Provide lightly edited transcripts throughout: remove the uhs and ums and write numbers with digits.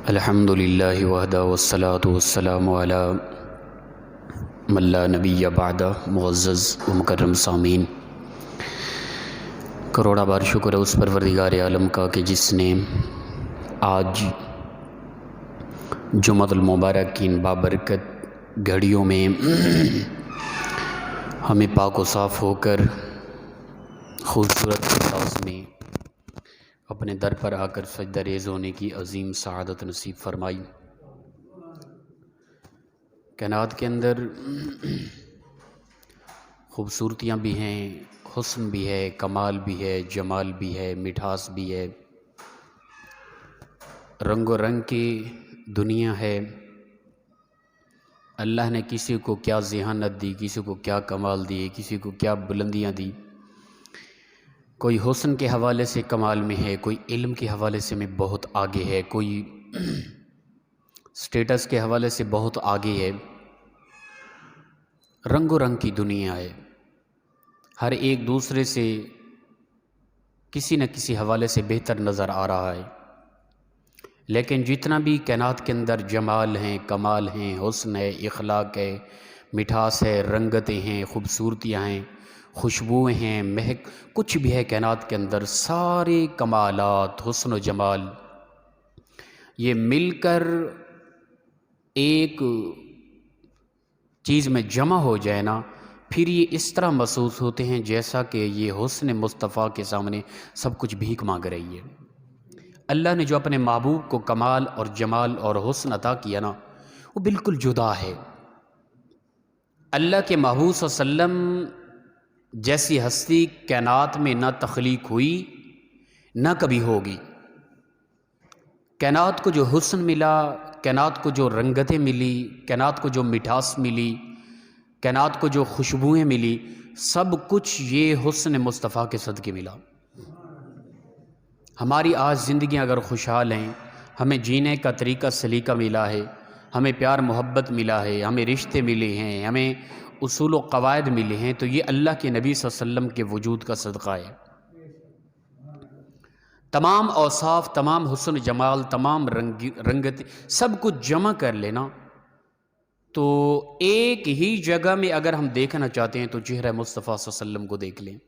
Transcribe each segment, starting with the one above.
الحمد للہ وحدہ والصلاة والسلام علی من لا نبی بعدہ۔ معزز و مکرم سامعین، کروڑا بار شکر ہے اس پروردگار عالم کا کہ جس نے آج جمعۃ المبارک کی ان بابرکت گھڑیوں میں ہمیں پاک و صاف ہو کر خوبصورت انداز میں اپنے در پر آ کر سجدہ ریز ہونے کی عظیم سعادت نصیب فرمائی۔ کائنات کے اندر خوبصورتیاں بھی ہیں، حسن بھی ہے، کمال بھی ہے، جمال بھی ہے، مٹھاس بھی ہے، رنگ و رنگ کی دنیا ہے۔ اللہ نے کسی کو کیا ذہانت دی، کسی کو کیا کمال دی، کسی کو کیا بلندیاں دی۔ کوئی حسن کے حوالے سے کمال میں ہے، کوئی علم کے حوالے سے میں بہت آگے ہے، کوئی سٹیٹس کے حوالے سے بہت آگے ہے۔ رنگ و رنگ کی دنیا ہے، ہر ایک دوسرے سے کسی نہ کسی حوالے سے بہتر نظر آ رہا ہے، لیکن جتنا بھی کائنات کے اندر جمال ہیں، کمال ہیں، حسن ہے، اخلاق ہے، مٹھاس ہے، رنگتیں ہیں، خوبصورتیاں ہیں، خوشبوئیں ہیں، مہک، کچھ بھی ہے کائنات کے اندر، سارے کمالات، حسن و جمال یہ مل کر ایک چیز میں جمع ہو جائے نا، پھر یہ اس طرح محسوس ہوتے ہیں جیسا کہ یہ حسن مصطفیٰ کے سامنے سب کچھ بھیک مانگ رہی ہے۔ اللہ نے جو اپنے محبوب کو کمال اور جمال اور حسن عطا کیا نا، وہ بالکل جدا ہے۔ اللہ کے محبوب صلی اللہ علیہ وسلم جیسی ہستی کائنات میں نہ تخلیق ہوئی نہ کبھی ہوگی۔ کائنات کو جو حسن ملا، کائنات کو جو رنگتیں ملی، کائنات کو جو مٹھاس ملی، کائنات کو جو خوشبوئیں ملی، سب کچھ یہ حسن مصطفیٰ کے صدقے ملا۔ ہماری آج زندگیاں اگر خوشحال ہیں، ہمیں جینے کا طریقہ سلیقہ ملا ہے، ہمیں پیار محبت ملا ہے، ہمیں رشتے ملے ہیں، ہمیں اصول و قواعد ملے ہیں، تو یہ اللہ کے نبی صلی اللہ علیہ وسلم کے وجود کا صدقہ ہے۔ تمام اوصاف، تمام حسن جمال، تمام رنگت سب کچھ جمع کر لینا تو ایک ہی جگہ میں اگر ہم دیکھنا چاہتے ہیں تو چہرہ مصطفیٰ صلی اللہ علیہ وسلم کو دیکھ لیں۔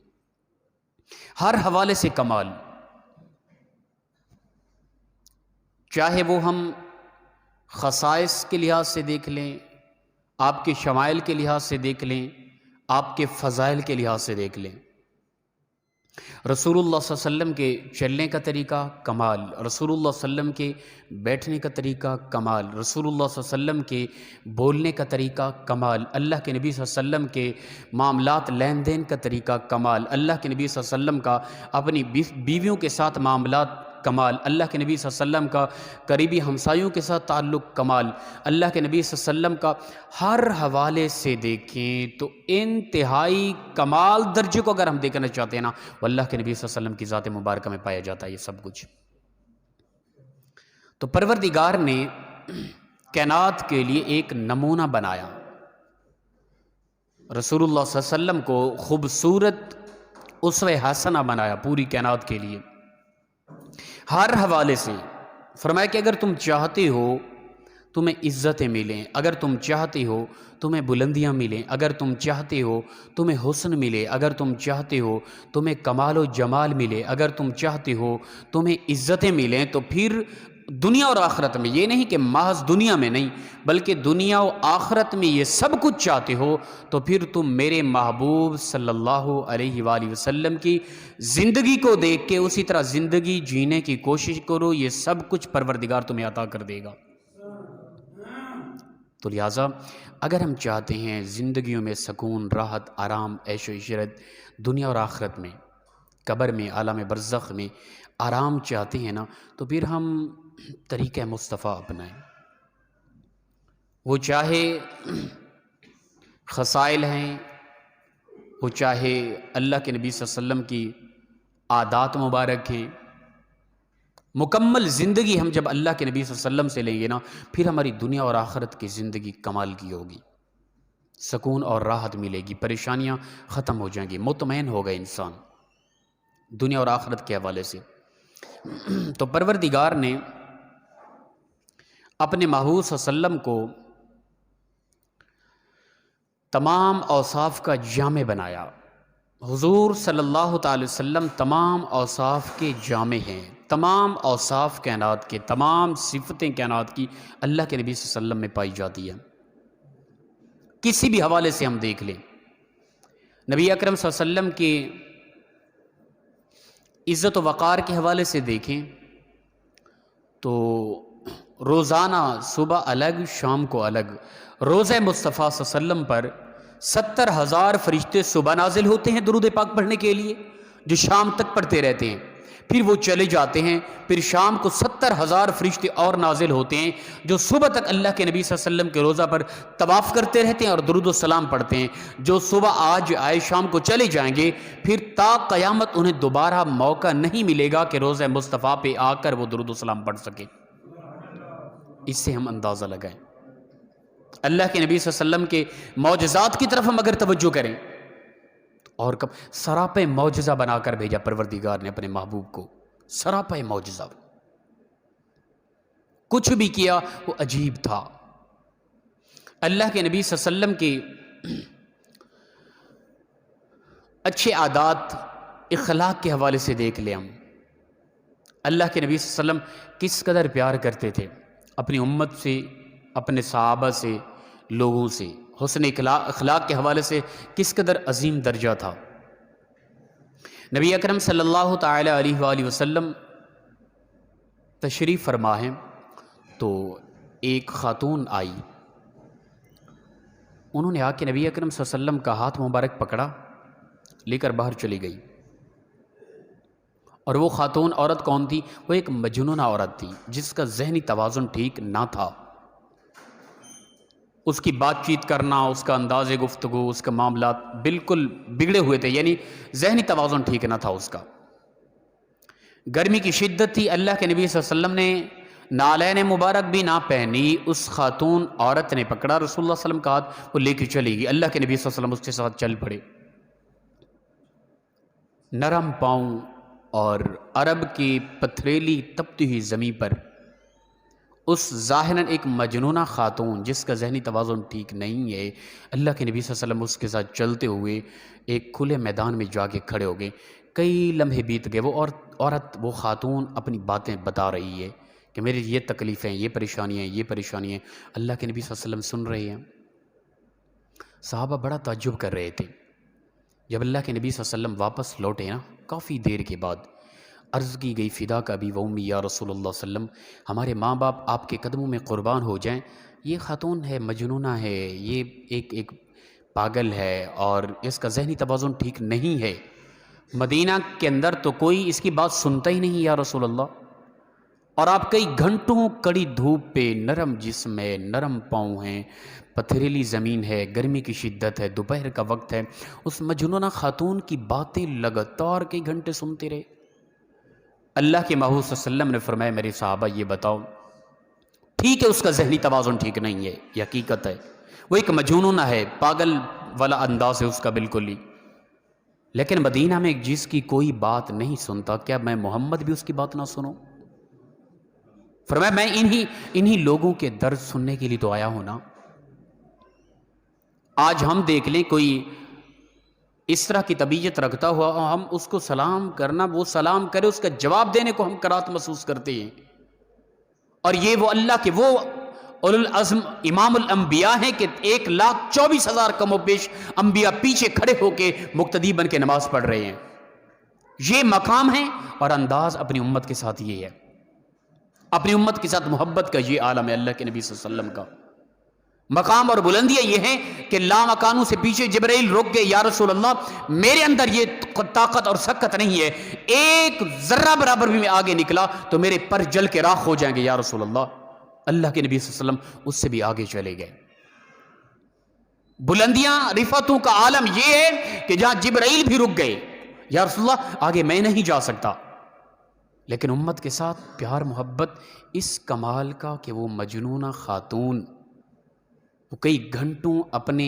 ہر حوالے سے کمال، چاہے وہ ہم خصائص کے لحاظ سے دیکھ لیں، آپ کے شمائل کے لحاظ سے دیکھ لیں، آپ کے فضائل کے لحاظ سے دیکھ لیں۔ رسول اللہ صلی اللہ علیہ وسلم کے چلنے کا طریقہ کمال، رسول اللہ صلی اللہ علیہ وسلم کے بیٹھنے کا طریقہ کمال، رسول اللہ صلی اللہ علیہ وسلم کے بولنے کا طریقہ کمال، اللہ کے نبی صلی اللہ علیہ وسلم کے معاملات لین دین کا طریقہ کمال، اللہ کے نبی صلی اللہ علیہ وسلم کا اپنی بیویوں کے ساتھ معاملات کمال، اللہ کے نبی صلی اللہ علیہ وسلم کا قریبی ہمسایوں کے ساتھ تعلق کمال، اللہ کے نبی صلی اللہ علیہ وسلم کا ہر حوالے سے دیکھیں تو انتہائی کمال درجے کو اگر ہم دیکھنا چاہتے ہیں نا، وہ اللہ کے نبی صلی اللہ علیہ وسلم کی ذات مبارکہ میں پایا جاتا ہے یہ سب کچھ۔ تو پروردگار نے کائنات کے لیے ایک نمونہ بنایا، رسول اللہ صلی اللہ علیہ وسلم کو خوبصورت اسوہ حسنہ بنایا پوری کائنات کے لیے، ہر حوالے سے۔ فرمایا کہ اگر تم چاہتے ہو تمہیں عزتیں ملیں، اگر تم چاہتے ہو تمہیں بلندیاں ملیں، اگر تم چاہتے ہو تمہیں حسن ملے، اگر تم چاہتے ہو تمہیں کمال و جمال ملے، اگر تم چاہتے ہو تمہیں عزتیں ملیں، تو پھر دنیا اور آخرت میں، یہ نہیں کہ محض دنیا میں نہیں بلکہ دنیا و آخرت میں یہ سب کچھ چاہتے ہو، تو پھر تم میرے محبوب صلی اللہ علیہ وآلہ وسلم کی زندگی کو دیکھ کے اسی طرح زندگی جینے کی کوشش کرو، یہ سب کچھ پروردگار تمہیں عطا کر دے گا۔ تو لہٰذا اگر ہم چاہتے ہیں زندگیوں میں سکون، راحت، آرام، عیش و عشرت، دنیا اور آخرت میں، قبر میں، عالم برزخ میں آرام چاہتے ہیں نا، تو پھر ہم طریقہ مصطفیٰ اپنائیں۔ وہ چاہے خصائل ہیں، وہ چاہے اللہ کے نبی صلی اللہ علیہ وسلم کی عادات مبارک ہیں، مکمل زندگی ہم جب اللہ کے نبی صلی اللہ علیہ وسلم سے لیں گے نا، پھر ہماری دنیا اور آخرت کی زندگی کمال کی ہوگی، سکون اور راحت ملے گی، پریشانیاں ختم ہو جائیں گی، مطمئن ہوگا انسان دنیا اور آخرت کے حوالے سے۔ تو پروردگار نے اپنے محبوب صلی اللہ علیہ وسلم کو تمام اوصاف کا جامع بنایا۔ حضور صلی اللہ تعالی وسلم تمام اوصاف کے جامع ہیں، تمام اوصاف کائنات کے، تمام صفتیں کائنات کی اللہ کے نبی صلی اللہ علیہ وسلم میں پائی جاتی ہیں۔ کسی بھی حوالے سے ہم دیکھ لیں، نبی اکرم صلی اللہ علیہ وسلم کی عزت و وقار کے حوالے سے دیکھیں تو روزانہ صبح الگ شام کو الگ روزہ مصطفیٰ صلی اللہ علیہ وسلم پر 70,000 فرشتے صبح نازل ہوتے ہیں درود پاک پڑھنے کے لیے، جو شام تک پڑھتے رہتے ہیں، پھر وہ چلے جاتے ہیں، پھر شام کو 70,000 فرشتے اور نازل ہوتے ہیں جو صبح تک اللہ کے نبی صلی اللہ علیہ وسلم کے روزہ پر طواف کرتے رہتے ہیں اور درود و سلام پڑھتے ہیں۔ جو صبح آج آئے شام کو چلے جائیں گے، پھر تا قیامت انہیں دوبارہ موقع نہیں ملے گا کہ روزہ مصطفیٰ پہ آ کر وہ درود و سلام پڑھ سکے۔ اس سے ہم اندازہ لگائیں اللہ کے نبی صلی اللہ علیہ وسلم کے معجزات کی طرف ہم اگر توجہ کریں اور کب سراپے معجزہ بنا کر بھیجا پروردگار نے اپنے محبوب کو، سراپے معجزہ، کچھ بھی کیا وہ عجیب تھا۔ اللہ کے نبی صلی اللہ علیہ وسلم کی اچھے عادات اخلاق کے حوالے سے دیکھ لیں ہم، اللہ کے نبی صلی اللہ علیہ وسلم کس قدر پیار کرتے تھے اپنی امت سے، اپنے صحابہ سے، لوگوں سے، حسن اخلاق کے حوالے سے کس قدر عظیم درجہ تھا۔ نبی اکرم صلی اللہ تعالی علیہ وآلہ وسلم تشریف فرما ہیں تو ایک خاتون آئی، انہوں نے آ کے نبی اکرم صلی اللہ علیہ وسلم کا ہاتھ مبارک پکڑا، لے کر باہر چلی گئی۔ اور وہ خاتون عورت کون تھی؟ وہ ایک مجنونہ عورت تھی جس کا ذہنی توازن ٹھیک نہ تھا، اس کی بات چیت کرنا، اس کا انداز گفتگو، اس کا معاملات بالکل بگڑے ہوئے تھے، یعنی ذہنی توازن ٹھیک نہ تھا اس کا۔ گرمی کی شدت تھی، اللہ کے نبی صلی اللہ علیہ وسلم نے نالین مبارک بھی نہ پہنی، اس خاتون عورت نے پکڑا رسول اللہ صلی اللہ علیہ وسلم کا ہاتھ، وہ لے کے چلی گئی۔ اللہ کے نبی صلی اللہ علیہ وسلم اس کے ساتھ چل پڑے، نرم پاؤں اور عرب کی پتھریلی تپتی ہوئی زمین پر اس ظاہراً ایک مجنونہ خاتون جس کا ذہنی توازن ٹھیک نہیں ہے، اللہ کے نبی صلی اللہ علیہ وسلم اس کے ساتھ چلتے ہوئے ایک کھلے میدان میں جا کے کھڑے ہو گئے۔ کئی لمحے بیت گئے، وہ عورت، وہ خاتون اپنی باتیں بتا رہی ہے کہ میری یہ تکلیفیں، یہ پریشانیاں، یہ پریشانیاں، اللہ کے نبی صلی اللہ علیہ وسلم سن رہے ہیں۔ صحابہ بڑا تعجب کر رہے تھے۔ جب اللہ کے نبی صلی اللہ علیہ وسلم واپس لوٹے نا، کافی دیر کے بعد عرض کی گئی، فدا کا بھی ومی یا رسول اللہ صلی اللہ علیہ وسلم، ہمارے ماں باپ آپ کے قدموں میں قربان ہو جائیں، یہ خاتون ہے، مجنونہ ہے، یہ ایک پاگل ہے اور اس کا ذہنی توازن ٹھیک نہیں ہے، مدینہ کے اندر تو کوئی اس کی بات سنتا ہی نہیں یا رسول اللہ، اور آپ کئی گھنٹوں کڑی دھوپ پہ، نرم جسم ہے، نرم پاؤں ہیں، پتھریلی زمین ہے، گرمی کی شدت ہے، دوپہر کا وقت ہے، اس مجنونہ خاتون کی باتیں لگاتار کئی گھنٹے سنتے رہے۔ اللہ کے محبوب صلی اللہ علیہ وسلم نے فرمایا، میرے صحابہ یہ بتاؤ، ٹھیک ہے اس کا ذہنی توازن ٹھیک نہیں ہے، یہ حقیقت ہے، وہ ایک مجنونہ ہے، پاگل والا انداز ہے اس کا بالکل ہی، لیکن مدینہ میں جس کی کوئی بات نہیں سنتا، کیا میں محمد بھی اس کی بات نہ سنوں؟ فرمایا میں انہی لوگوں کے درد سننے کے لیے تو آیا ہوں نا۔ آج ہم دیکھ لیں کوئی اس طرح کی طبیعت رکھتا ہوا، ہم اس کو سلام کرنا، وہ سلام کرے، اس کا جواب دینے کو ہم کرات محسوس کرتے ہیں، اور یہ وہ اللہ کے وہ اولو العزم امام الانبیاء ہیں کہ 1,24,000 کم و بیش انبیاء پیچھے کھڑے ہو کے مقتدی بن کے نماز پڑھ رہے ہیں۔ یہ مقام ہے اور انداز اپنی امت کے ساتھ یہ ہے، اپنی امت کے ساتھ محبت کا یہ عالم ہے اللہ کے نبی صلی اللہ علیہ وسلم کا۔ مقام اور بلندیاں یہ ہیں کہ لامکانوں سے پیچھے جبرائیل رک گئے، یا رسول اللہ میرے اندر یہ طاقت اور سکت نہیں ہے، ایک ذرہ برابر بھی میں آگے نکلا تو میرے پر جل کے راکھ ہو جائیں گے یا رسول اللہ۔ اللہ کے نبی صلی اللہ علیہ وسلم اس سے بھی آگے چلے گئے۔ بلندیاں، رفعتوں کا عالم یہ ہے کہ جہاں جبرائیل بھی رک گئے، یا رسول اللہ آگے میں نہیں جا سکتا، لیکن امت کے ساتھ پیار محبت اس کمال کا کہ وہ مجنونہ خاتون وہ کئی گھنٹوں اپنے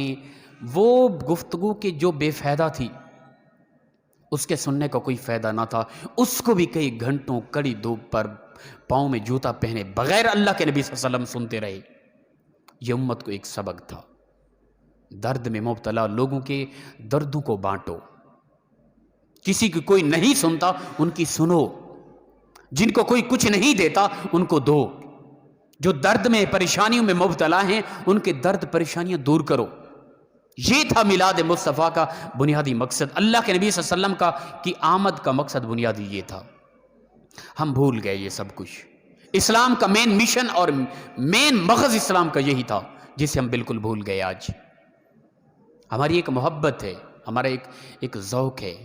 وہ گفتگو کے جو بے فائدہ تھی، اس کے سننے کا کوئی فائدہ نہ تھا، اس کو بھی کئی گھنٹوں کڑی دھوپ پر پاؤں میں جوتا پہنے بغیر اللہ کے نبی صلی اللہ علیہ وسلم سنتے رہے۔ یہ امت کو ایک سبق تھا، درد میں مبتلا لوگوں کے دردوں کو بانٹو، کسی کی کوئی نہیں سنتا ان کی سنو، جن کو کوئی کچھ نہیں دیتا ان کو دو، جو درد میں پریشانیوں میں مبتلا ہیں ان کے درد پریشانیاں دور کرو۔ یہ تھا میلاد مصطفیٰ کا بنیادی مقصد، اللہ کے نبی صلی اللہ علیہ وسلم کی آمد کا مقصد بنیادی یہ تھا۔ ہم بھول گئے یہ سب کچھ۔ اسلام کا مین مشن اور مین مغز اسلام کا یہی تھا جسے ہم بالکل بھول گئے۔ آج ہماری ایک محبت ہے، ہمارا ایک ذوق ہے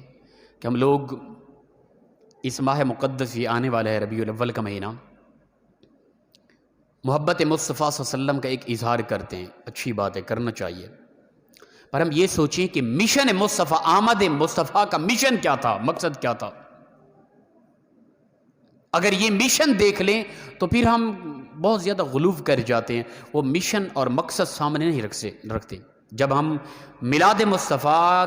کہ ہم لوگ اس ماہ مقدس یہ آنے والا ہے ربیع الاول کا مہینہ، محبت مصطفیٰ صلی اللہ علیہ وسلم کا ایک اظہار کرتے ہیں۔ اچھی بات ہے، کرنا چاہیے، پر ہم یہ سوچیں کہ مشن مصطفیٰ، آمد مصطفیٰ کا مشن کیا تھا، مقصد کیا تھا۔ اگر یہ مشن دیکھ لیں تو پھر ہم بہت زیادہ غلو کر جاتے ہیں، وہ مشن اور مقصد سامنے نہیں رکھتے۔ جب ہم میلاد مصطفیٰ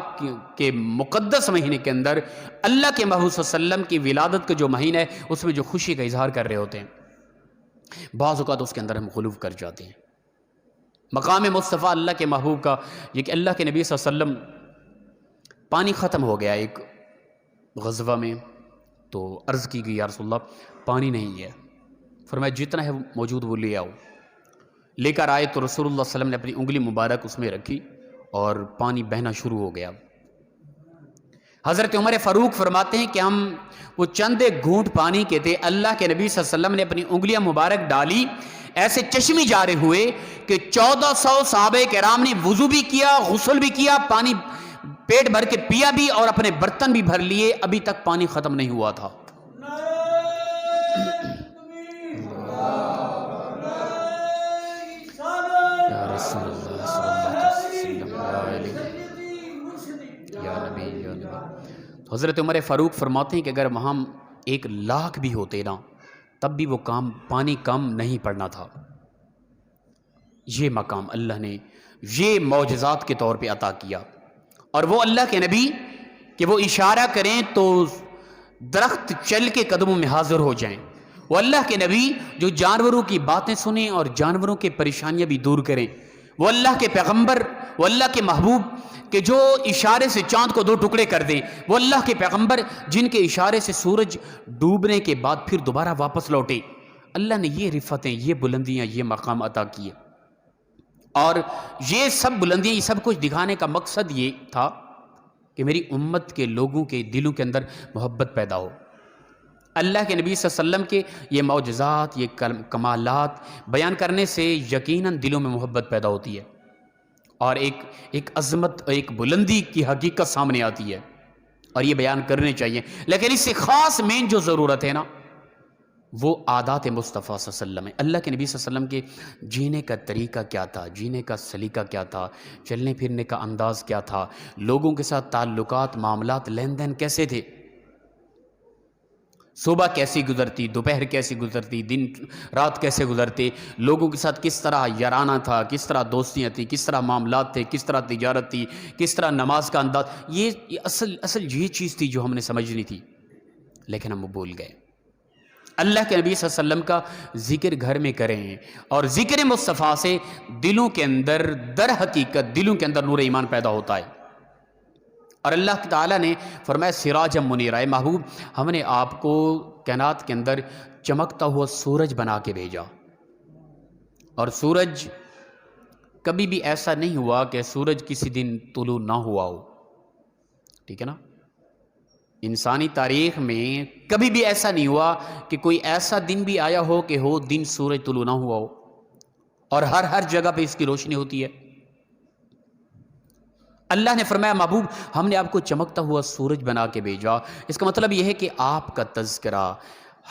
کے مقدس مہینے کے اندر اللہ کے محبوب صلی اللہ علیہ وسلم کی ولادت کا جو مہینہ ہے اس میں جو خوشی کا اظہار کر رہے ہوتے ہیں، بعض اوقات اس کے اندر ہم غلو کر جاتے ہیں۔ مقام مصطفیٰ اللہ کے محبوب کا یہ کہ اللہ کے نبی صلی اللہ علیہ وسلم، پانی ختم ہو گیا ایک غزوہ میں، تو عرض کی گئی یا رسول اللہ پانی نہیں ہے، فرمایا جتنا ہے موجود وہ لے آؤ۔ لے کر آئے تو رسول اللہ صلی اللہ علیہ وسلم نے اپنی انگلی مبارک اس میں رکھی اور پانی بہنا شروع ہو گیا۔ حضرت عمر فاروق فرماتے ہیں کہ ہم وہ چند گھونٹ پانی کے تھے، اللہ کے نبی صلی اللہ علیہ وسلم نے اپنی انگلیاں مبارک ڈالی، ایسے چشمی جارے ہوئے کہ 1400 صحابہ کرام نے وضو بھی کیا، غسل بھی کیا، پانی پیٹ بھر کے پیا بھی اور اپنے برتن بھی بھر لیے، ابھی تک پانی ختم نہیں ہوا تھا۔ حضرت عمر فاروق فرماتے ہیں کہ اگر وہاں 1,00,000 بھی ہوتے نا تب بھی وہ پانی کم نہیں پڑنا تھا۔ یہ مقام اللہ نے یہ معجزات کے طور پہ عطا کیا، اور وہ اللہ کے نبی کہ وہ اشارہ کریں تو درخت چل کے قدموں میں حاضر ہو جائیں، وہ اللہ کے نبی جو جانوروں کی باتیں سنیں اور جانوروں کے پریشانیاں بھی دور کریں، وہ اللہ کے پیغمبر، وہ اللہ کے محبوب کہ جو اشارے سے چاند کو 2 ٹکڑے کر دیں، وہ اللہ کے پیغمبر جن کے اشارے سے سورج ڈوبنے کے بعد پھر دوبارہ واپس لوٹے۔ اللہ نے یہ رفتیں، یہ بلندیاں، یہ مقام عطا کیے، اور یہ سب بلندیاں، یہ سب کچھ دکھانے کا مقصد یہ تھا کہ میری امت کے لوگوں کے دلوں کے اندر محبت پیدا ہو۔ اللہ کے نبی صلی اللہ علیہ وسلم کے یہ معجزات، یہ کمالات بیان کرنے سے یقیناً دلوں میں محبت پیدا ہوتی ہے، اور ایک عظمت، ایک بلندی کی حقیقت سامنے آتی ہے، اور یہ بیان کرنے چاہیے۔ لیکن اس سے خاص مین جو ضرورت ہے نا وہ عادات مصطفیٰ صلی اللہ علیہ وسلم ہے۔ اللہ کے نبی صلی اللہ علیہ وسلم کے جینے کا طریقہ کیا تھا، جینے کا سلیقہ کیا تھا، چلنے پھرنے کا انداز کیا تھا، لوگوں کے ساتھ تعلقات، معاملات، لین دین کیسے تھے، صبح کیسی گزرتی، دوپہر کیسی گزرتی، دن رات کیسے گزرتے، لوگوں کے ساتھ کس طرح یارانہ تھا، کس طرح دوستیاں تھیں، کس طرح معاملات تھے، کس طرح تجارت تھی، کس طرح نماز کا انداز، یہ اصل یہ چیز تھی جو ہم نے سمجھنی تھی، لیکن ہم وہ بھول گئے۔ اللہ کے نبی صلی اللہ علیہ وسلم کا ذکر گھر میں کریں، اور ذکر مصطفیٰ سے دلوں کے اندر، در حقیقت دلوں کے اندر نور ایمان پیدا ہوتا ہے۔ اور اللہ تعالیٰ نے فرمایا سراجا منیرا، محبوب ہم نے آپ کو کائنات کے اندر چمکتا ہوا سورج بنا کے بھیجا، اور سورج کبھی بھی ایسا نہیں ہوا کہ سورج کسی دن طلوع نہ ہوا ہو، ٹھیک ہے نا؟ انسانی تاریخ میں کبھی بھی ایسا نہیں ہوا کہ کوئی ایسا دن بھی آیا ہو کہ دن سورج طلوع نہ ہوا ہو، اور ہر جگہ پہ اس کی روشنی ہوتی ہے۔ اللہ نے فرمایا محبوب ہم نے آپ کو چمکتا ہوا سورج بنا کے بھیجا۔ اس کا مطلب یہ ہے کہ آپ کا تذکرہ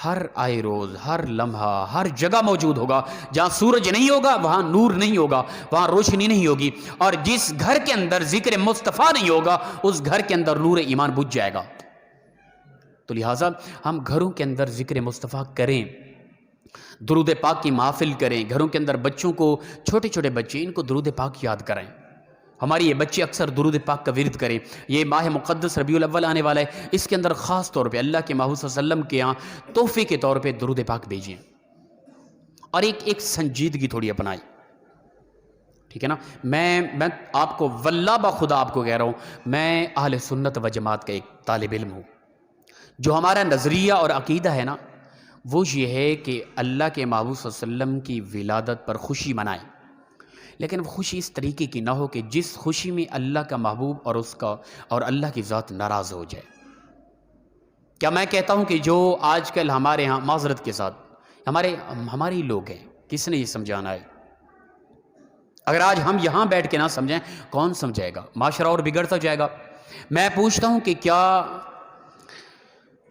ہر آئے روز، ہر لمحہ، ہر جگہ موجود ہوگا۔ جہاں سورج نہیں ہوگا وہاں نور نہیں ہوگا، وہاں روشنی نہیں ہوگی، اور جس گھر کے اندر ذکر مصطفیٰ نہیں ہوگا اس گھر کے اندر نور ایمان بجھ جائے گا۔ تو لہٰذا ہم گھروں کے اندر ذکر مصطفیٰ کریں، درود پاک کی محفل کریں، گھروں کے اندر بچوں کو، چھوٹے چھوٹے بچے ان کو درود پاک یاد کریں، ہماری یہ بچے اکثر درود پاک کا ورد کریں. یہ ماہ مقدس ربیع الاول آنے والا ہے، اس کے اندر خاص طور پہ اللہ کے محبوب صلی اللہ علیہ وسلم کے یہاں تحفے کے طور پہ درود پاک بھیجیں اور ایک سنجیدگی تھوڑی اپنائیں. ٹھیک ہے نا. میں آپ کو واللہ بخدا آپ کو کہہ رہا ہوں، میں اہل سنت و جماعت کا ایک طالب علم ہوں. جو ہمارا نظریہ اور عقیدہ ہے نا وہ یہ ہے کہ اللہ کے محبوب صلی اللہ علیہ وسلم کی ولادت پر خوشی منائیں، لیکن وہ خوشی اس طریقے کی نہ ہو کہ جس خوشی میں اللہ کا محبوب اور اللہ کی ذات ناراض ہو جائے. کیا میں کہتا ہوں کہ جو آج کل ہمارے ہاں معذرت کے ساتھ ہمارے ہی لوگ ہیں، کس نے یہ سمجھانا ہے؟ اگر آج ہم یہاں بیٹھ کے نہ سمجھیں کون سمجھائے گا؟ معاشرہ اور بگڑتا جائے گا. میں پوچھتا ہوں کہ کیا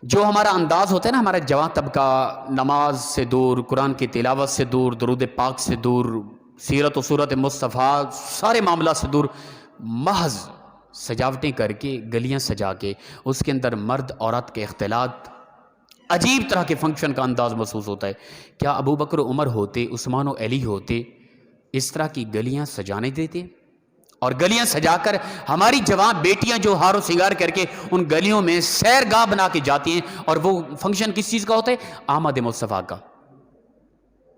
جو ہمارا انداز ہوتا ہے نا، ہمارا جوان طبقہ نماز سے دور، قرآن کی تلاوت سے دور، درود پاک سے دور، سیرت و صورت مصطفیٰ سارے معاملات سے دور، محض سجاوٹیں کر کے گلیاں سجا کے اس کے اندر مرد عورت کے اختلاط، عجیب طرح کے فنکشن کا انداز محسوس ہوتا ہے. کیا ابو بکر و عمر ہوتے، عثمان و علی ہوتے، اس طرح کی گلیاں سجانے دیتے؟ اور گلیاں سجا کر ہماری جوان بیٹیاں جو ہار و سنگار کر کے ان گلیوں میں سیر گاہ بنا کے جاتی ہیں، اور وہ فنکشن کس چیز کا ہوتا ہے؟ آمد مصطفیٰ کا.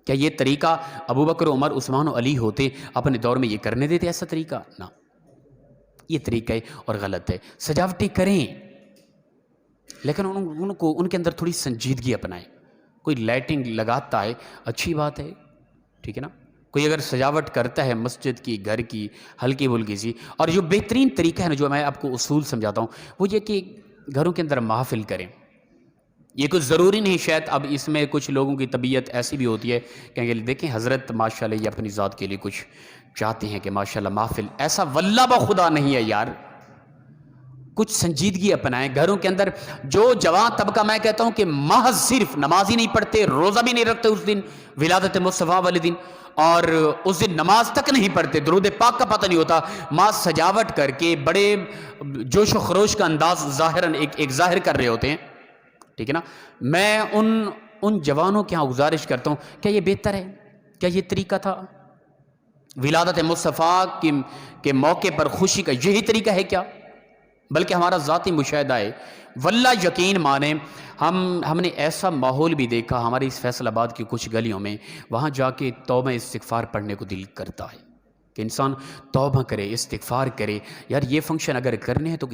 کیا یہ طریقہ ابو بکر عمر عثمان و علی ہوتے اپنے دور میں یہ کرنے دیتے ایسا طریقہ؟ نہ، یہ طریقہ ہے اور غلط ہے. سجاوٹیں کریں لیکن ان کے اندر تھوڑی سنجیدگی اپنائیں. کوئی لائٹنگ لگاتا ہے اچھی بات ہے، ٹھیک ہے نا. کوئی اگر سجاوٹ کرتا ہے مسجد کی، گھر کی، ہلکی بھلکی سی، اور جو بہترین طریقہ ہے نا جو میں آپ کو اصول سمجھاتا ہوں وہ یہ کہ گھروں کے اندر محفل کریں. یہ کچھ ضروری نہیں، شاید اب اس میں کچھ لوگوں کی طبیعت ایسی بھی ہوتی ہے کہ دیکھیں حضرت ماشاءاللہ یہ اپنی ذات کے لیے کچھ چاہتے ہیں کہ ماشاءاللہ محفل، ایسا واللہ بخدا نہیں ہے یار. کچھ سنجیدگی اپنائیں گھروں کے اندر. جو جوان طبقہ میں کہتا ہوں کہ محض صرف نماز ہی نہیں پڑھتے، روزہ بھی نہیں رکھتے اس دن ولادت مصطفیٰ والے دن، اور اس دن نماز تک نہیں پڑھتے، درود پاک کا پتہ نہیں ہوتا، ماں سجاوٹ کر کے بڑے جوش و خروش کا انداز ظاہراً ایک ظاہر کر رہے ہوتے ہیں. ٹھیک ہے نا. میں ان جوانوں کے ہاں گزارش کرتا ہوں، کیا یہ بہتر ہے؟ کیا یہ طریقہ تھا؟ ولادت مصطفیٰ کے موقع پر خوشی کا یہی طریقہ ہے کیا؟ بلکہ ہمارا ذاتی مشاہدہ ہے، واللہ یقین مانیں ہم نے ایسا ماحول بھی دیکھا ہماری اس فیصل آباد کی کچھ گلیوں میں، وہاں جا کے توبہ استغفار پڑھنے کو دل کرتا ہے کہ انسان توبہ کرے، استغفار کرے. یار یہ فنکشن اگر کرنے ہیں تو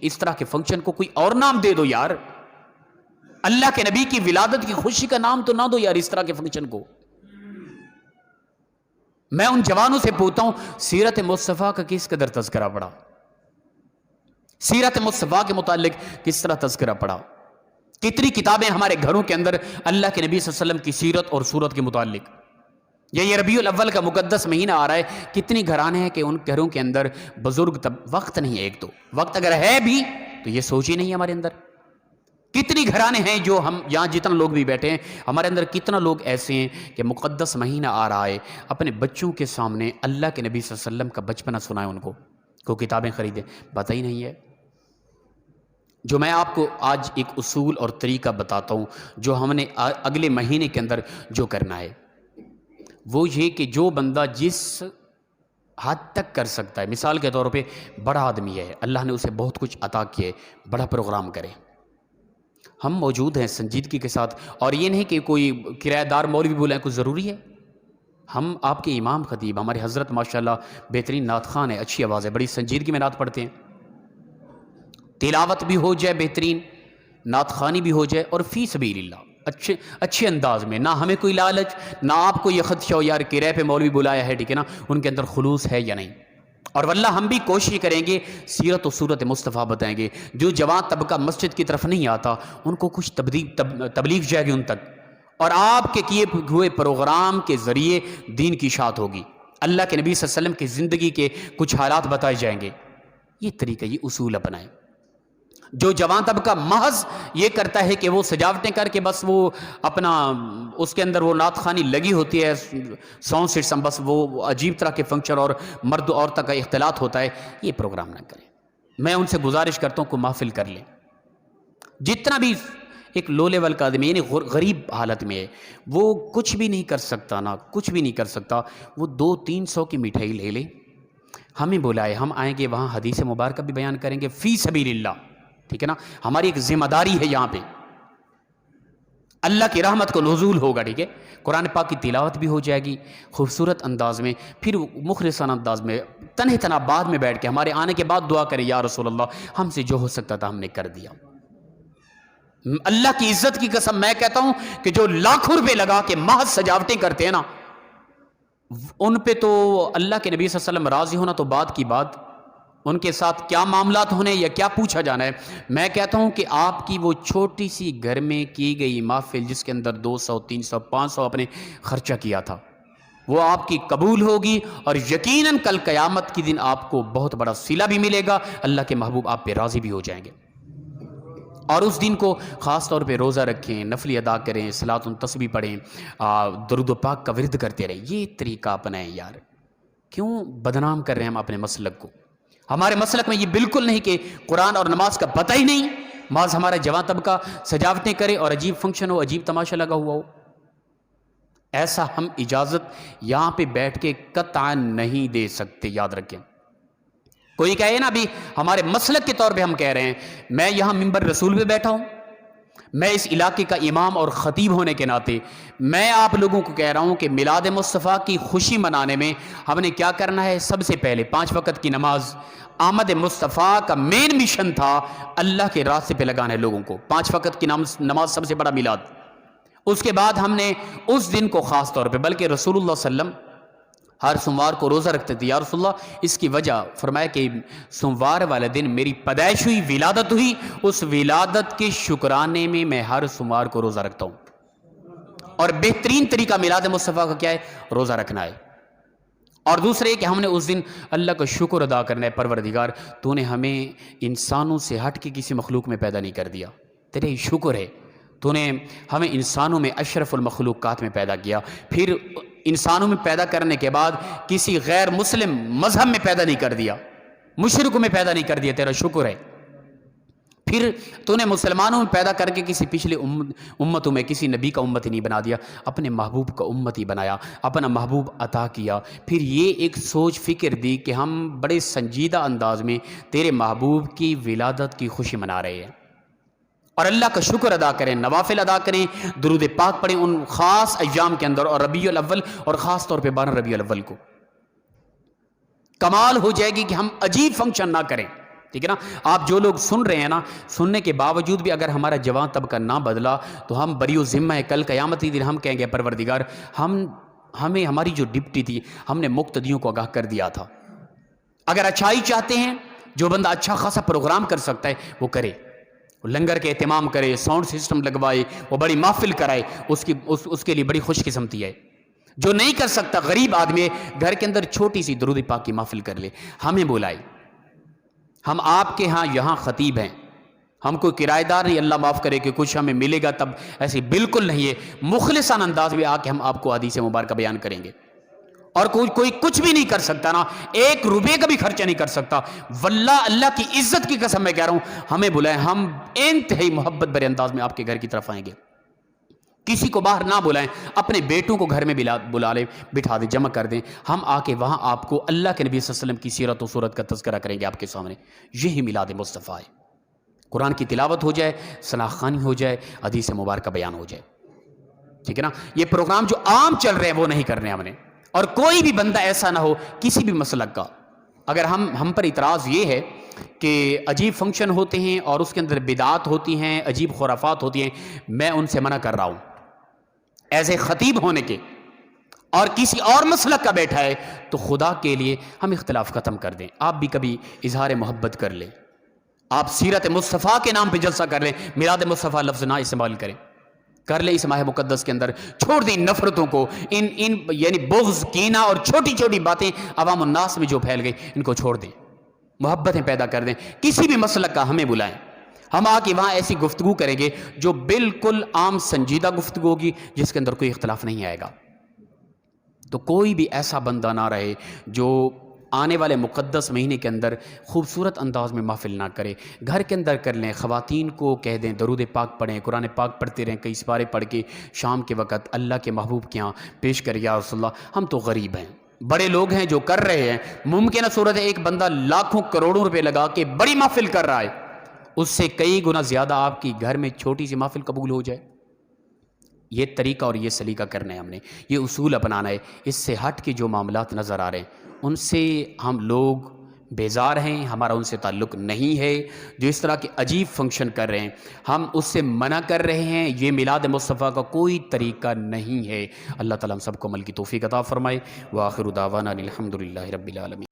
اس طرح کے فنکشن کو کوئی اور نام دے دو یار. اللہ کے نبی کی ولادت کی خوشی کا نام تو نہ دو یار اس طرح کے فنکشن کو. میں ان جوانوں سے پوچھتا ہوں سیرت مصطفیٰ کا کس قدر تذکرہ پڑھا؟ سیرت مصطفیٰ کے متعلق کس طرح تذکرہ پڑھا؟ کتنی کتابیں ہمارے گھروں کے اندر اللہ کے نبی صلی اللہ علیہ وسلم کی سیرت اور صورت کے متعلق؟ یہ ربیع الاول کا مقدس مہینہ آ رہا ہے، کتنی گھرانے ہیں کہ ان گھروں کے اندر بزرگ وقت نہیں ہے. ایک تو وقت اگر ہے بھی تو یہ سوچ ہی نہیں ہے ہمارے اندر. کتنی گھرانے ہیں جو ہم یہاں جتنا لوگ بھی بیٹھے ہیں ہمارے اندر کتنا لوگ ایسے ہیں کہ مقدس مہینہ آ رہا ہے اپنے بچوں کے سامنے اللہ کے نبی صلی اللہ علیہ وسلم کا بچپنا سنائے، ان کو کتابیں خریدیں، پتہ ہی نہیں ہے. جو میں آپ کو آج ایک اصول اور طریقہ بتاتا ہوں جو ہم نے اگلے مہینے کے اندر جو کرنا ہے وہ یہ کہ جو بندہ جس حد تک کر سکتا ہے، مثال کے طور پہ بڑا آدمی ہے، اللہ نے اسے بہت کچھ عطا کیا ہے، بڑا پروگرام کرے. ہم موجود ہیں سنجیدگی کے ساتھ، اور یہ نہیں کہ کوئی کرایہ دار مولوی بلائیں کچھ ضروری ہے. ہم آپ کے امام خطیب ہمارے حضرت ماشاءاللہ بہترین نعت خوان ہے، اچھی آواز ہے، بڑی سنجیدگی میں نعت پڑھتے ہیں، تلاوت بھی ہو جائے بہترین، نعت خوانی بھی ہو جائے، اور فی سبیل اللہ اچھے انداز میں، نہ ہمیں کوئی لالچ، نہ آپ کو یہ خدشہ ہو یار کرایہ پہ مولوی بلایا ہے، ٹھیک ہے نا، ان کے اندر خلوص ہے یا نہیں. اور واللہ ہم بھی کوشش کریں گے سیرت و صورت مصطفیٰ بتائیں گے. جو جوان طبقہ مسجد کی طرف نہیں آتا ان کو کچھ تبلیغ جائے گی ان تک، اور آپ کے کیے ہوئے پروگرام کے ذریعے دین کی اشاعت ہوگی. اللہ کے نبی صلی اللہ علیہ وسلم کی زندگی کے کچھ حالات بتائے جائیں گے. یہ طریقہ، یہ اصول اپنائیں. جو جوان طبقہ محض یہ کرتا ہے کہ وہ سجاوٹیں کر کے بس وہ اپنا اس کے اندر وہ نعت خوانی لگی ہوتی ہے، ساؤنڈ سسٹم، بس وہ عجیب طرح کے فنکشن اور مرد و عورت کا اختلاط ہوتا ہے، یہ پروگرام نہ کریں. میں ان سے گزارش کرتا ہوں کہ محفل کر لیں. جتنا بھی ایک لو لیول کا آدمی یعنی غریب حالت میں ہے، وہ کچھ بھی نہیں کر سکتا، نہ کچھ بھی نہیں کر سکتا، وہ 200-300 کی مٹھائی لے لے، ہمیں بلائے، ہم آئیں گے وہاں حدیث مبارکہ بھی بیان کریں گے فی سبیل اللہ، ٹھیک ہے نا. ہماری ایک ذمہ داری ہے یہاں پہ، اللہ کی رحمت کو نزول ہوگا، ٹھیک ہے. قرآن پاک کی تلاوت بھی ہو جائے گی خوبصورت انداز میں، پھر مخلصانہ انداز میں، تنہ بعد میں بیٹھ کے ہمارے آنے کے بعد دعا کریں یا رسول اللہ ہم سے جو ہو سکتا تھا ہم نے کر دیا. اللہ کی عزت کی قسم میں کہتا ہوں کہ جو لاکھوں روپے لگا کے محض سجاوٹیں کرتے ہیں نا، ان پہ تو اللہ کے نبی صلی اللہ علیہ وسلم راضی ہونا تو بات کی بات، ان کے ساتھ کیا معاملات ہونے یا کیا پوچھا جانا ہے. میں کہتا ہوں کہ آپ کی وہ چھوٹی سی گھر میں کی گئی محفل جس کے اندر 200 300 500 اپنے خرچہ کیا تھا، وہ آپ کی قبول ہوگی، اور یقیناً کل قیامت کی دن آپ کو بہت بڑا صلہ بھی ملے گا، اللہ کے محبوب آپ پہ راضی بھی ہو جائیں گے. اور اس دن کو خاص طور پہ روزہ رکھیں، نفلی ادا کریں، صلاۃ تسبیح پڑھیں، درود و پاک کا ورد کرتے رہیں. یہ طریقہ اپنائیں یار. کیوں بدنام کر رہے ہیں ہم اپنے مسلک کو؟ ہمارے مسلک میں یہ بالکل نہیں کہ قرآن اور نماز کا پتہ ہی نہیں، بعض ہمارا جوان طبقہ سجاوٹیں کرے اور عجیب فنکشن ہو، عجیب تماشا لگا ہوا ہو. ایسا ہم اجازت یہاں پہ بیٹھ کے قطعا نہیں دے سکتے، یاد رکھیں. کوئی کہے نا ابھی ہمارے مسلک کے طور پہ ہم کہہ رہے ہیں، میں یہاں منبر رسول پہ بیٹھا ہوں، میں اس علاقے کا امام اور خطیب ہونے کے ناطے میں آپ لوگوں کو کہہ رہا ہوں کہ میلاد مصطفیٰ کی خوشی منانے میں ہم نے کیا کرنا ہے؟ سب سے پہلے 5 وقت کی نماز، آمد مصطفیٰ کا مین مشن تھا اللہ کے راستے پہ لگانا ہے لوگوں کو. 5 وقت کی نماز سب سے بڑا میلاد. اس کے بعد ہم نے اس دن کو خاص طور پہ، بلکہ رسول اللہ صلی اللہ علیہ وسلم ہر سوموار کو روزہ رکھتے تھے. یا رسول اللہ اس کی وجہ فرمایا کہ سوموار والے دن میری پیدائش ہوئی، ولادت ہوئی، اس ولادت کے شکرانے میں میں ہر سوموار کو روزہ رکھتا ہوں. اور بہترین طریقہ میلاد مصطفیٰ کا کیا ہے؟ روزہ رکھنا ہے. اور دوسرے کہ ہم نے اس دن اللہ کا شکر ادا کرنا ہے، پروردگار تو نے ہمیں انسانوں سے ہٹ کے کسی مخلوق میں پیدا نہیں کر دیا، تیرے ہی شکر ہے تو نے ہمیں انسانوں میں اشرف المخلوقات میں پیدا کیا. پھر انسانوں میں پیدا کرنے کے بعد کسی غیر مسلم مذہب میں پیدا نہیں کر دیا، مشرکوں میں پیدا نہیں کر دیا، تیرا شکر ہے. پھر تو نے مسلمانوں میں پیدا کر کے کسی پچھلے امتوں میں کسی نبی کا امتی نہیں بنا دیا، اپنے محبوب کا امتی بنایا، اپنا محبوب عطا کیا. پھر یہ ایک سوچ فکر دی کہ ہم بڑے سنجیدہ انداز میں تیرے محبوب کی ولادت کی خوشی منا رہے ہیں، اور اللہ کا شکر ادا کریں، نوافل ادا کریں، درود پاک پڑھیں ان خاص ایام کے اندر، اور ربیع الاول اور خاص طور پہ 12 ربیع الاول کو. کمال ہو جائے گی کہ ہم عجیب فنکشن نہ کریں، ٹھیک ہے نا. آپ جو لوگ سن رہے ہیں نا، سننے کے باوجود بھی اگر ہمارا جوان طبقہ نہ بدلا تو ہم بری و ذمہ ہے، کل قیامتی دن ہم کہیں گے پروردگار ہمیں ہماری جو ڈپٹی تھی ہم نے مقتدیوں کو آگاہ کر دیا تھا. اگر اچھائی چاہتے ہیں، جو بندہ اچھا خاصا پروگرام کر سکتا ہے وہ کرے، لنگر کے اہتمام کرے، ساؤنڈ سسٹم لگوائے، وہ بڑی محفل کرائے، اس کے لیے بڑی خوش قسمتی ہے. جو نہیں کر سکتا غریب آدمی گھر کے اندر چھوٹی سی درود پاک کی محفل کر لے، ہمیں بلائے. ہم آپ کے ہاں یہاں خطیب ہیں، ہم کوئی کرایہ دار نہیں، اللہ معاف کرے کہ کچھ ہمیں ملے گا تب، ایسی بالکل نہیں ہے. مخلصانہ انداز میں آ کے ہم آپ کو حدیث مبارکہ بیان کریں گے. اور کوئی کچھ بھی نہیں کر سکتا نا، 1 روپے کا بھی خرچہ نہیں کر سکتا. واللہ اللہ کی عزت کی قسم میں کہہ رہا ہوں، ہمیں بلائیں، ہم انتہائی محبت بھرے انداز میں آپ کے گھر کی طرف آئیں گے. کسی کو باہر نہ بلائیں، اپنے بیٹوں کو گھر میں بلا لیں، بٹھا دیں، جمع کر دیں. ہم آ کے وہاں آپ کو اللہ کے نبی صلی اللہ علیہ وسلم کی سیرت و صورت کا تذکرہ کریں گے آپ کے سامنے. یہی میلاد مصطفیٰ ہے. قرآن کی تلاوت ہو جائے، ثنا خوانی ہو جائے، حدیث مبارکہ بیان ہو جائے، ٹھیک ہے نا. یہ پروگرام جو عام چل رہے ہیں وہ نہیں کرنے ہم نے. اور کوئی بھی بندہ ایسا نہ ہو کسی بھی مسلک کا، اگر ہم پر اعتراض یہ ہے کہ عجیب فنکشن ہوتے ہیں اور اس کے اندر بدعات ہوتی ہیں، عجیب خرافات ہوتی ہیں، میں ان سے منع کر رہا ہوں ایز اے خطیب ہونے کے. اور کسی اور مسلک کا بیٹھا ہے تو خدا کے لیے ہم اختلاف ختم کر دیں. آپ بھی کبھی اظہار محبت کر لیں، آپ سیرت مصطفیٰ کے نام پہ جلسہ کر لیں، میلاد مصطفیٰ لفظ نہ استعمال کریں، کر لیں اس ماہ مقدس کے اندر. چھوڑ دیں نفرتوں کو، ان یعنی بغض، کینہ اور چھوٹی چھوٹی باتیں عوام الناس میں جو پھیل گئی ان کو چھوڑ دیں، محبتیں پیدا کر دیں. کسی بھی مسلک کا ہمیں بلائیں، ہم آ کے وہاں ایسی گفتگو کریں گے جو بالکل عام سنجیدہ گفتگو ہوگی، جس کے اندر کوئی اختلاف نہیں آئے گا. تو کوئی بھی ایسا بندہ نہ رہے جو آنے والے مقدس مہینے کے اندر خوبصورت انداز میں محفل نہ کرے. گھر کے اندر کر لیں، خواتین کو کہہ دیں درود پاک پڑھیں، قرآن پاک پڑھتے رہیں، کئی سپارے پڑھ کے شام کے وقت اللہ کے محبوب کے ہاں پیش کر، یا رسول اللہ ہم تو غریب ہیں، بڑے لوگ ہیں جو کر رہے ہیں، ممکن ہے صورت ہے ایک بندہ لاکھوں کروڑوں روپے لگا کے بڑی محفل کر رہا ہے، اس سے کئی گنا زیادہ آپ کی گھر میں چھوٹی سی محفل قبول ہو جائے۔ یہ طریقہ اور یہ سلیقہ کرنا ہے ہم نے، یہ اصول اپنانا ہے۔ اس سے ہٹ کے جو معاملات نظر آ رہے ہیں ان سے ہم لوگ بیزار ہیں، ہمارا ان سے تعلق نہیں ہے۔ جو اس طرح کے عجیب فنکشن کر رہے ہیں ہم اس سے منع کر رہے ہیں، یہ میلاد مصطفیٰ کا کوئی طریقہ نہیں ہے۔ اللہ تعالیٰ ہم سب کو عمل کی توفیق عطا فرمائے۔ وآخر دعوانا الحمد للہ رب العالمین۔